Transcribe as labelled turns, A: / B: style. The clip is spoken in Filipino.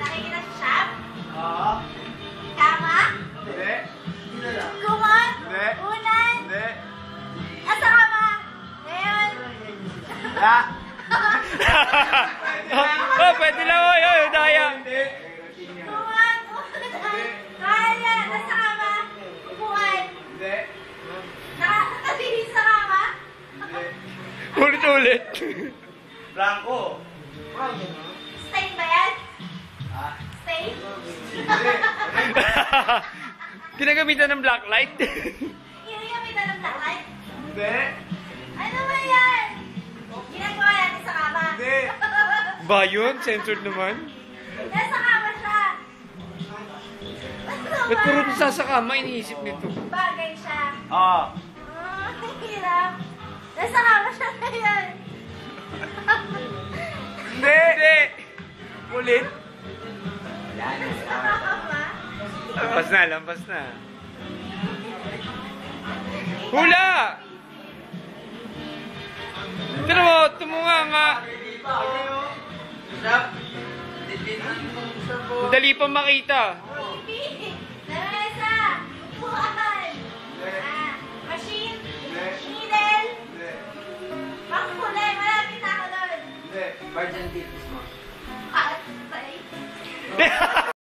A: Nakikita sa shop?
B: Oo.
A: Kama?
B: Hindi.
A: Kumot?
B: Hindi.
A: Unan?
B: Hindi.
A: Asa kama? Ngayon?
B: La.
C: Oh, pwede lang. Oy, oy, daya.
B: Hindi.
A: Kumot? Unan? Kaya, nasa kama? Upuan?
B: Hindi.
A: Nakakabihis sa kama?
B: Hindi.
C: Ulit-ulit.
B: Blanco.
A: Stain ba yan?
B: Ah.
A: Stain?
B: Hindi.
C: Ginagamitan ng black light.
A: Ginagamitan ng blacklight?
B: Hindi.
A: Ano ba yan? Ginagawa natin sa kama?
B: Hindi.
C: Ba yun? Censored naman.
A: Nasa kama siya. Ano
C: Ba't
A: ba?
C: puro sa kama iniisip nito?
A: Bagay siya.
B: Oo.
A: Hirap. Nasa kama siya ngayon.
B: Hindi. Hindi. Ulit.
A: Nasa kama?
C: Lampas na, lampas na. Hula! Pero mo, tumunga nga. Madali pa makita.
A: TV. Lamesa. Upuan. Machine. Needle.
B: Hindi.
A: Pangkulay. Malapit na ako doon.
B: Hindi. Virgin Beatrice mo.